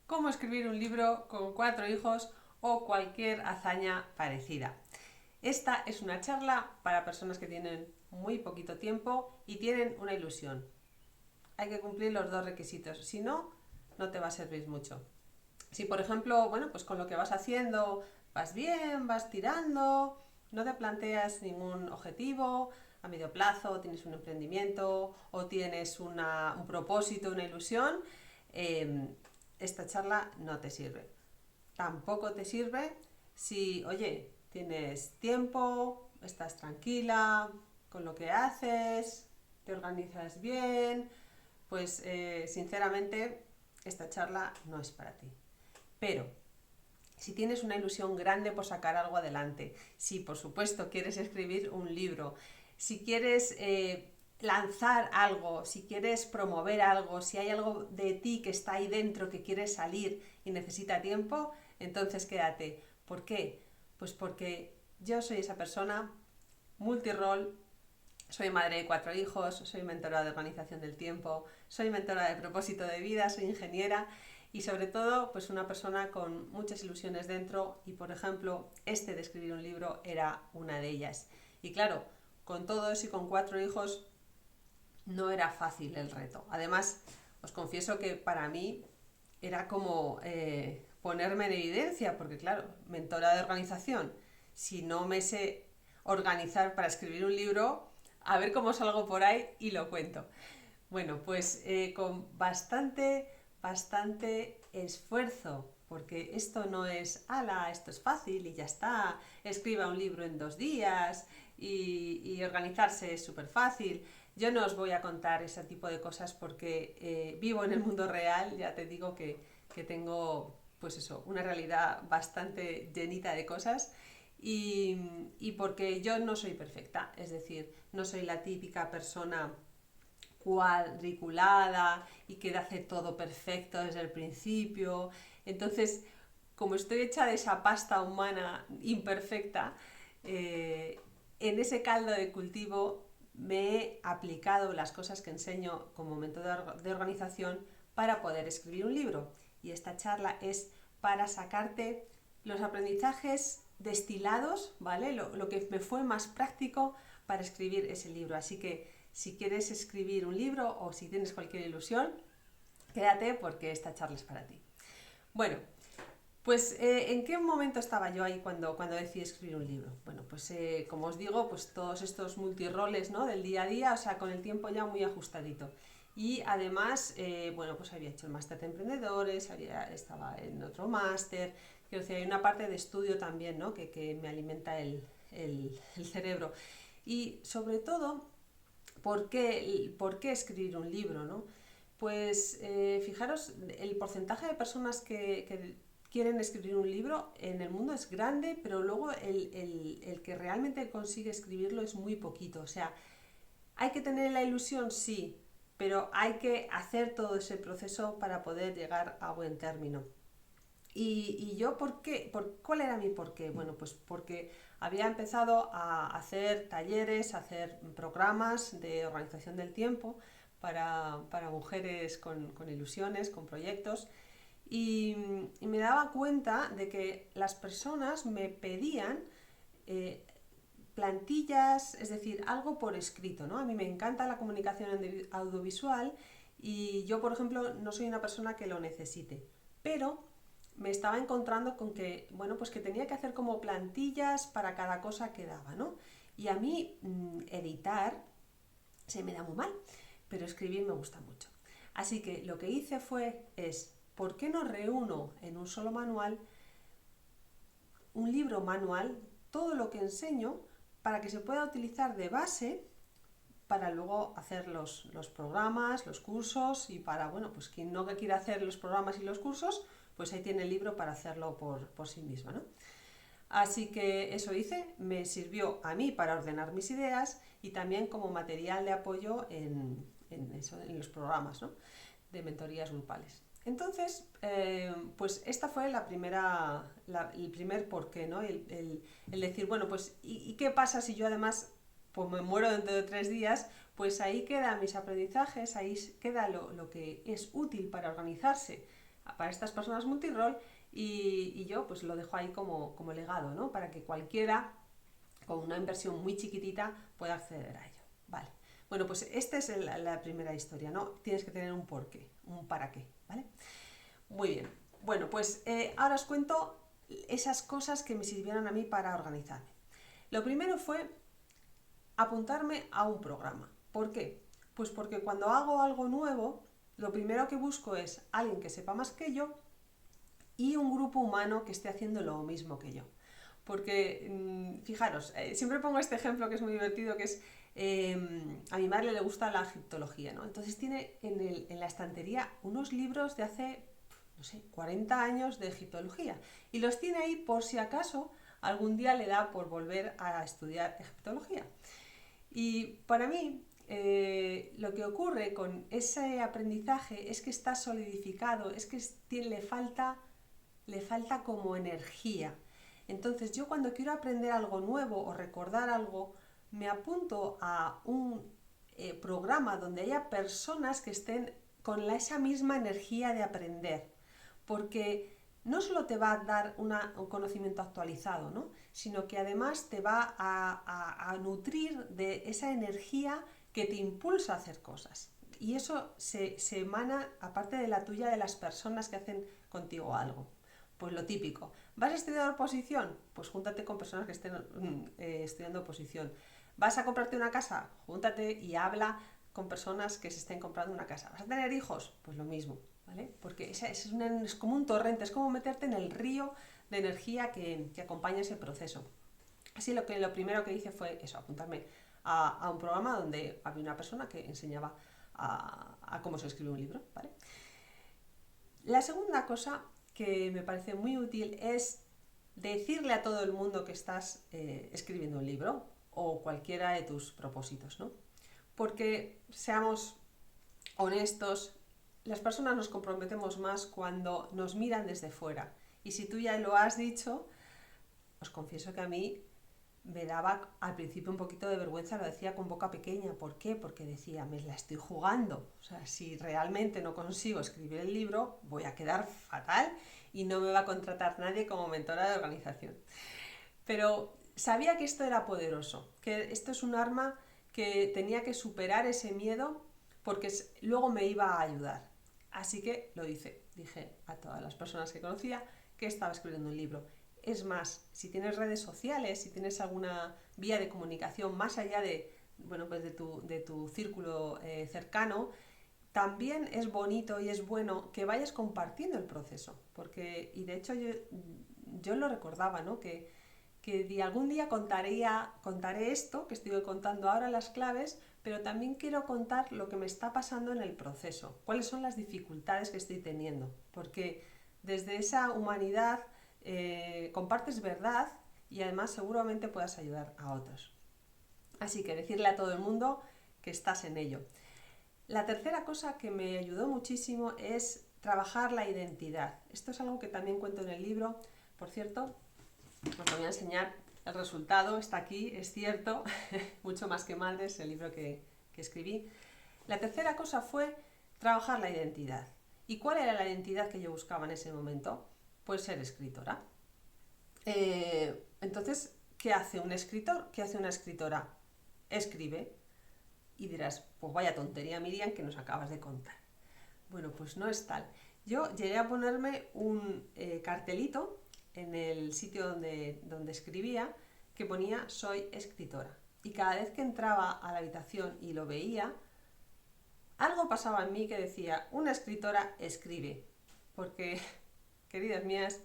cómo escribir un libro con 4 hijos o cualquier hazaña parecida. Esta es una charla para personas que tienen muy poquito tiempo y tienen una ilusión. Hay que cumplir los dos requisitos, si no, no te va a servir mucho. Si por ejemplo, bueno, pues con lo que vas haciendo vas bien, vas tirando, no te planteas ningún objetivo a medio plazo, tienes un emprendimiento o tienes un propósito, una ilusión, eh, esta charla no te sirve. Tampoco te sirve si, oye, tienes tiempo, estás tranquila con lo que haces, te organizas bien, pues sinceramente esta charla no es para ti. Pero si tienes una ilusión grande por sacar algo adelante, si por supuesto quieres escribir un libro, si quieres lanzar algo, si quieres promover algo, si hay algo de ti que está ahí dentro que quiere salir y necesita tiempo, entonces quédate. ¿Por qué? Pues porque yo soy esa persona multirol, soy madre de 4 hijos, soy mentora de organización del tiempo, soy mentora de propósito de vida, soy ingeniera y sobre todo pues una persona con muchas ilusiones dentro y por ejemplo este de escribir un libro era una de ellas. Y claro, con todo eso y con 4 hijos no era fácil el reto. Además, os confieso que para mí era como ponerme en evidencia, porque claro, mentora de organización, si no me sé organizar para escribir un libro, a ver cómo salgo por ahí y lo cuento. Bueno, pues con bastante esfuerzo, porque esto no es, ala, esto es fácil y ya está, escriba un libro en 2 días y organizarse es súper fácil. Yo no os voy a contar ese tipo de cosas porque vivo en el mundo real, ya te digo que tengo, pues eso, una realidad bastante llenita de cosas y porque yo no soy perfecta, es decir, no soy la típica persona cuadriculada y que hace todo perfecto desde el principio. Entonces, como estoy hecha de esa pasta humana imperfecta, en ese caldo de cultivo me he aplicado las cosas que enseño como método de organización para poder escribir un libro. Y esta charla es para sacarte los aprendizajes destilados, ¿vale? Lo que me fue más práctico para escribir ese libro. Así que si quieres escribir un libro o si tienes cualquier ilusión, quédate porque esta charla es para ti. Bueno, pues ¿en qué momento estaba yo ahí cuando decidí escribir un libro? Bueno, pues como os digo, pues todos estos multiroles, ¿no? Del día a día, o sea, con el tiempo ya muy ajustadito. Y además, bueno, pues había hecho el máster de emprendedores, estaba en otro máster, quiero decir, hay una parte de estudio también, ¿no? Que me alimenta el cerebro. Y sobre todo, ¿por qué escribir un libro, no? Pues fijaros, el porcentaje de personas que quieren escribir un libro en el mundo es grande, pero luego el que realmente consigue escribirlo es muy poquito. O sea, hay que tener la ilusión, sí, pero hay que hacer todo ese proceso para poder llegar a buen término. Y yo, ¿por qué? ¿Cuál era mi porqué? Bueno, pues porque había empezado a hacer talleres, a hacer programas de organización del tiempo para mujeres con ilusiones, con proyectos, y me daba cuenta de que las personas me pedían eh, plantillas, es decir, algo por escrito, ¿no? A mí me encanta la comunicación audiovisual y yo, por ejemplo, no soy una persona que lo necesite, pero me estaba encontrando con que, bueno, pues que tenía que hacer como plantillas para cada cosa que daba, ¿no? Y a mí editar se me da muy mal, pero escribir me gusta mucho. Así que lo que hice ¿por qué no reúno en un solo manual, un libro manual, todo lo que enseño para que se pueda utilizar de base para luego hacer los programas, los cursos y para, bueno, pues quien no quiera hacer los programas y los cursos, pues ahí tiene el libro para hacerlo por sí misma, ¿no? Así que eso hice, me sirvió a mí para ordenar mis ideas y también como material de apoyo en los programas, ¿no? De mentorías grupales. Entonces, pues esta fue el primer porqué, ¿no? El decir, bueno, pues ¿y qué pasa si yo además pues me muero dentro de 3 días? Pues ahí quedan mis aprendizajes, ahí queda lo que es útil para organizarse para estas personas multirol y yo pues lo dejo ahí como legado, ¿no? Para que cualquiera con una inversión muy chiquitita pueda acceder a ello. Vale. Bueno, pues esta es la primera historia, ¿no? Tienes que tener un porqué, un para qué, ¿vale? Muy bien. Bueno, pues ahora os cuento esas cosas que me sirvieron a mí para organizarme. Lo primero fue apuntarme a un programa. ¿Por qué? Pues porque cuando hago algo nuevo, lo primero que busco es alguien que sepa más que yo y un grupo humano que esté haciendo lo mismo que yo. Porque, fijaros, siempre pongo este ejemplo que es muy divertido, que es, a mi madre le gusta la egiptología, ¿no? Entonces tiene en la estantería unos libros de hace, no sé, 40 años de egiptología. Y los tiene ahí por si acaso algún día le da por volver a estudiar egiptología. Y para mí, lo que ocurre con ese aprendizaje es que está solidificado, es que le falta como energía. Entonces yo cuando quiero aprender algo nuevo o recordar algo, me apunto a un programa donde haya personas que estén con esa misma energía de aprender. Porque no solo te va a dar un conocimiento actualizado, ¿no? Sino que además te va a nutrir de esa energía que te impulsa a hacer cosas. Y eso se emana, aparte de la tuya, de las personas que hacen contigo algo. Pues lo típico. ¿Vas a estudiar oposición? Pues júntate con personas que estén estudiando oposición. ¿Vas a comprarte una casa? Júntate y habla con personas que se estén comprando una casa. ¿Vas a tener hijos? Pues lo mismo, ¿vale? Porque es como un torrente, es como meterte en el río de energía que acompaña ese proceso. Así lo primero que hice fue eso, apuntarme a un programa donde había una persona que enseñaba a cómo se escribe un libro, ¿vale? La segunda cosa que me parece muy útil es decirle a todo el mundo que estás escribiendo un libro o cualquiera de tus propósitos, ¿no? Porque seamos honestos, las personas nos comprometemos más cuando nos miran desde fuera. Y si tú ya lo has dicho, os confieso que a mí me daba al principio un poquito de vergüenza, lo decía con boca pequeña. ¿Por qué? Porque decía, me la estoy jugando. O sea, si realmente no consigo escribir el libro, voy a quedar fatal y no me va a contratar nadie como mentora de organización. Pero sabía que esto era poderoso, que esto es un arma que tenía que superar ese miedo porque luego me iba a ayudar. Así que lo hice. Dije a todas las personas que conocía que estaba escribiendo un libro. Es más, si tienes redes sociales, si tienes alguna vía de comunicación más allá de, bueno, pues de tu círculo cercano, también es bonito y es bueno que vayas compartiendo el proceso. Y de hecho yo lo recordaba, ¿no? Que algún día contaré esto que estoy contando ahora, las claves, pero también quiero contar lo que me está pasando en el proceso, cuáles son las dificultades que estoy teniendo, porque desde esa humanidad compartes verdad y además seguramente puedas ayudar a otros. Así que decirle a todo el mundo que estás en ello. La tercera cosa que me ayudó muchísimo es trabajar la identidad. Esto es algo que también cuento en el libro. Por cierto, os voy a enseñar el resultado. Está aquí, es cierto. Mucho más que Madres, el libro que escribí. La tercera cosa fue trabajar la identidad. ¿Y cuál era la identidad que yo buscaba en ese momento? Pues ser escritora. Entonces, ¿qué hace un escritor? ¿Qué hace una escritora? Escribe. Y dirás, pues vaya tontería, Miriam, que nos acabas de contar. Bueno, pues no es tal. Yo llegué a ponerme un cartelito en el sitio donde escribía que ponía soy escritora. Y cada vez que entraba a la habitación y lo veía, algo pasaba en mí que decía, una escritora escribe. Porque, queridas mías,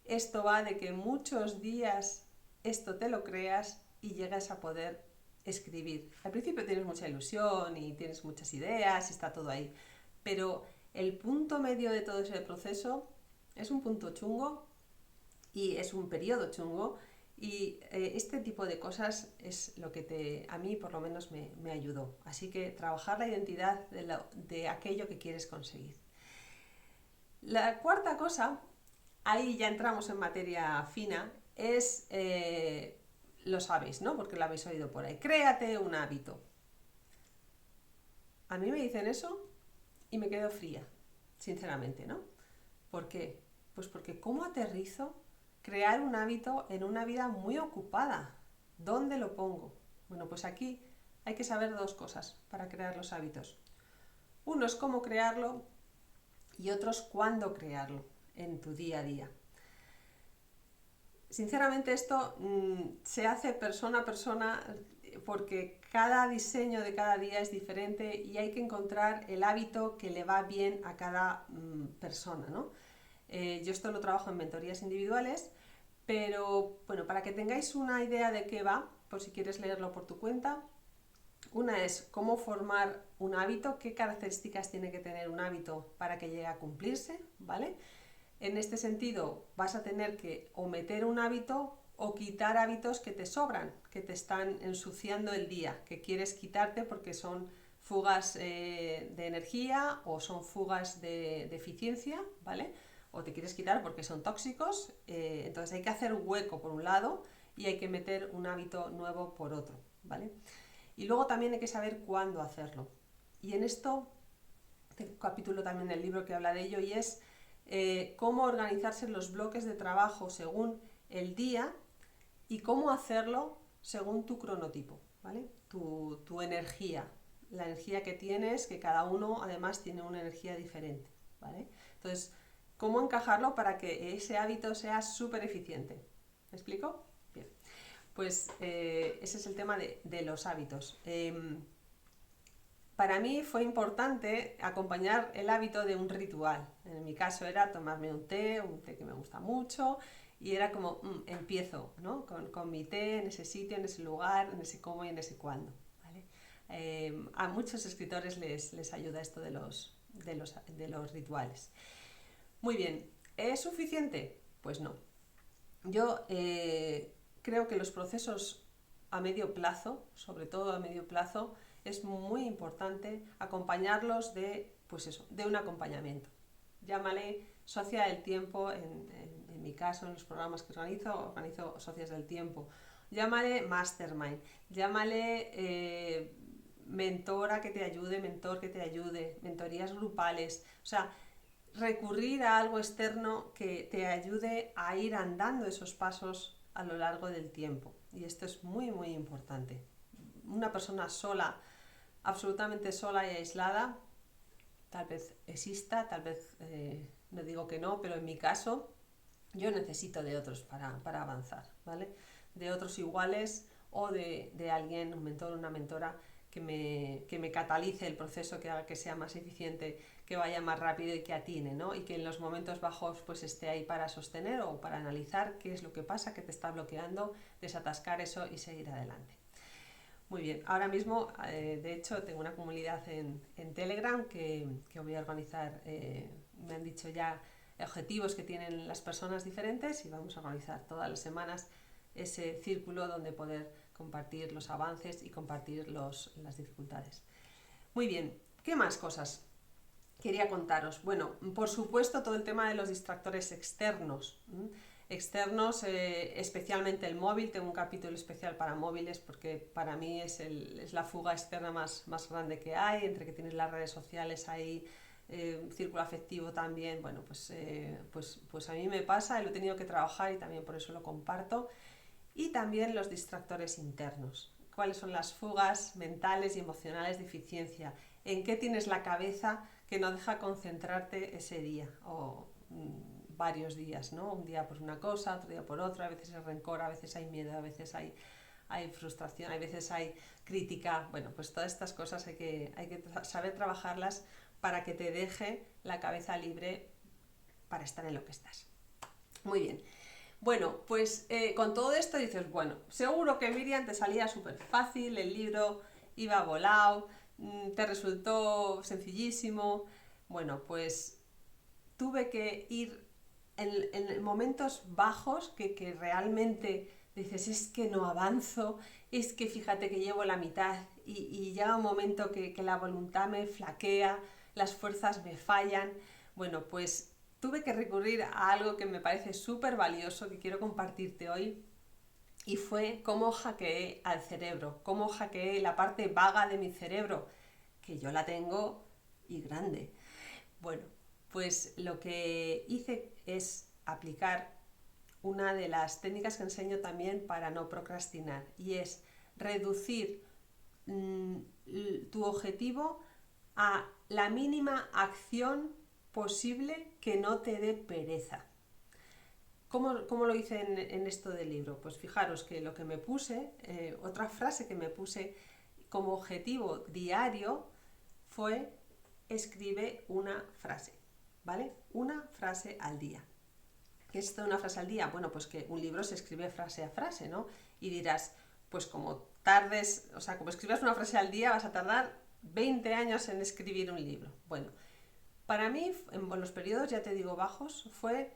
esto va de que muchos días esto te lo creas y llegas a poder escribir. Al principio tienes mucha ilusión y tienes muchas ideas y está todo ahí, pero el punto medio de todo ese proceso es un punto chungo y es un periodo chungo y este tipo de cosas es lo que a mí por lo menos me ayudó. Así que trabajar la identidad de aquello que quieres conseguir. La cuarta cosa, ahí ya entramos en materia fina, es lo sabéis, ¿no? Porque lo habéis oído por ahí. Créate un hábito. A mí me dicen eso y me quedo fría, sinceramente, ¿no? qué? Pues porque ¿cómo aterrizo crear un hábito en una vida muy ocupada? ¿Dónde lo pongo? Bueno, pues aquí hay que saber dos cosas para crear los hábitos. Uno es cómo crearlo y otro es cuándo crearlo en tu día a día. Sinceramente esto se hace persona a persona porque cada diseño de cada día es diferente y hay que encontrar el hábito que le va bien a cada persona, ¿no? Yo esto lo trabajo en mentorías individuales, pero bueno, para que tengáis una idea de qué va, por si quieres leerlo por tu cuenta, una es cómo formar un hábito, qué características tiene que tener un hábito para que llegue a cumplirse, ¿vale? En este sentido, vas a tener que o meter un hábito o quitar hábitos que te sobran, que te están ensuciando el día, que quieres quitarte porque son fugas de energía o son fugas de eficiencia, ¿vale? O te quieres quitar porque son tóxicos, entonces hay que hacer hueco por un lado y hay que meter un hábito nuevo por otro, ¿vale? Y luego también hay que saber cuándo hacerlo. Y en esto, tengo un capítulo también en el libro que habla de ello y es cómo organizarse los bloques de trabajo según el día y cómo hacerlo según tu cronotipo, ¿vale? Tu energía, la energía que tienes, que cada uno además tiene una energía diferente, ¿vale? Entonces, cómo encajarlo para que ese hábito sea súper eficiente. ¿Me explico? Bien. Pues ese es el tema de los hábitos. Para mí fue importante acompañar el hábito de un ritual. En mi caso era tomarme un té que me gusta mucho, y era como, empiezo, ¿no? Con mi té en ese sitio, en ese lugar, en ese cómo y en ese cuándo, ¿vale? A muchos escritores les ayuda esto de los rituales. Muy bien, ¿es suficiente? Pues no. Yo creo que los procesos a medio plazo, sobre todo a medio plazo, es muy importante acompañarlos pues eso, de un acompañamiento. Llámale socia del tiempo, en mi caso, en los programas que organizo socias del tiempo. Llámale mastermind, llámale mentora que te ayude, mentor que te ayude, mentorías grupales. O sea, recurrir a algo externo que te ayude a ir andando esos pasos a lo largo del tiempo. Y esto es muy, muy importante. Una persona sola, absolutamente sola y aislada, tal vez exista, tal vez, no digo que no, pero en mi caso, yo necesito de otros para avanzar, ¿vale? De otros iguales o de alguien, un mentor, una mentora, que me catalice el proceso, que haga que sea más eficiente, que vaya más rápido y que atine, ¿no? Y que en los momentos bajos pues esté ahí para sostener o para analizar qué es lo que pasa, qué te está bloqueando, desatascar eso y seguir adelante. Muy bien, ahora mismo, de hecho, tengo una comunidad en Telegram que voy a organizar, me han dicho ya objetivos que tienen las personas diferentes y vamos a organizar todas las semanas ese círculo donde poder compartir los avances y compartir las dificultades. Muy bien, ¿qué más cosas quería contaros? Bueno, por supuesto todo el tema de los distractores externos. Externos, especialmente el móvil. Tengo un capítulo especial para móviles porque para mí es la fuga externa más grande que hay, entre que tienes las redes sociales ahí, círculo afectivo también. Bueno, pues a mí me pasa y lo he tenido que trabajar y también por eso lo comparto. Y también los distractores internos. ¿Cuáles son las fugas mentales y emocionales de eficiencia? ¿En qué tienes la cabeza que no deja concentrarte ese día o varios días, ¿no? Un día por una cosa, otro día por otra, a veces hay rencor, a veces hay miedo, a veces hay frustración, a veces hay crítica. Bueno, pues todas estas cosas hay que saber trabajarlas para que te deje la cabeza libre para estar en lo que estás. Muy bien. Bueno, pues con todo esto dices, bueno, seguro que Miriam te salía súper fácil, el libro iba volado, te resultó sencillísimo. Bueno, pues tuve que ir en momentos bajos que realmente dices, es que no avanzo, es que fíjate que llevo la mitad y llega un momento que la voluntad me flaquea, las fuerzas me fallan. Bueno, pues tuve que recurrir a algo que me parece súper valioso, que quiero compartirte hoy, y fue cómo hackeé al cerebro, cómo hackeé la parte vaga de mi cerebro, que yo la tengo y grande. Bueno, Pues lo que hice es aplicar una de las técnicas que enseño también para no procrastinar, y es reducir tu objetivo a la mínima acción posible que no te dé pereza. ¿Cómo lo hice en esto del libro? Pues fijaros que lo que me puse, otra frase que me puse como objetivo diario fue: escribe una frase, ¿vale? Una frase al día. ¿Qué es esto de una frase al día? Bueno, pues que un libro se escribe frase a frase, ¿no? Y dirás, pues como tardes, o sea, como escribas una frase al día vas a tardar 20 años en escribir un libro. Bueno, para mí, en los periodos, ya te digo, bajos, fue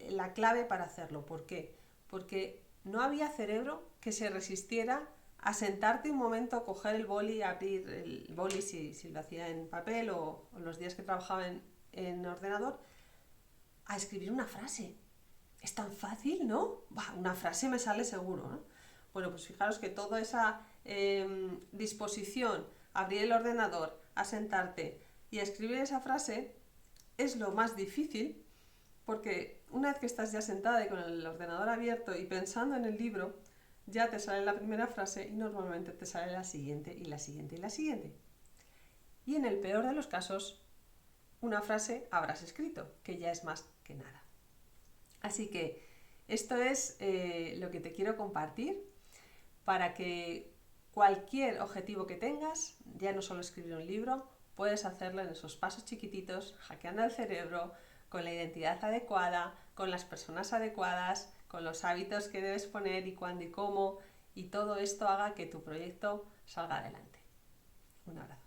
la clave para hacerlo. ¿Por qué? Porque no había cerebro que se resistiera a sentarte un momento, coger el boli, abrir el boli si lo hacía en papel o los días que trabajaba en ordenador, a escribir una frase. Es tan fácil, ¿no? Bah, una frase me sale seguro, ¿no? Bueno, pues fijaros que toda esa disposición a abrir el ordenador, a sentarte y a escribir esa frase es lo más difícil, porque una vez que estás ya sentada y con el ordenador abierto y pensando en el libro, ya te sale la primera frase y normalmente te sale la siguiente y la siguiente y la siguiente. Y en el peor de los casos, una frase habrás escrito, que ya es más que nada. Así que esto es lo que te quiero compartir para que cualquier objetivo que tengas, ya no solo escribir un libro, puedes hacerlo en esos pasos chiquititos, hackeando el cerebro, con la identidad adecuada, con las personas adecuadas, con los hábitos que debes poner y cuándo y cómo, y todo esto haga que tu proyecto salga adelante. Un abrazo.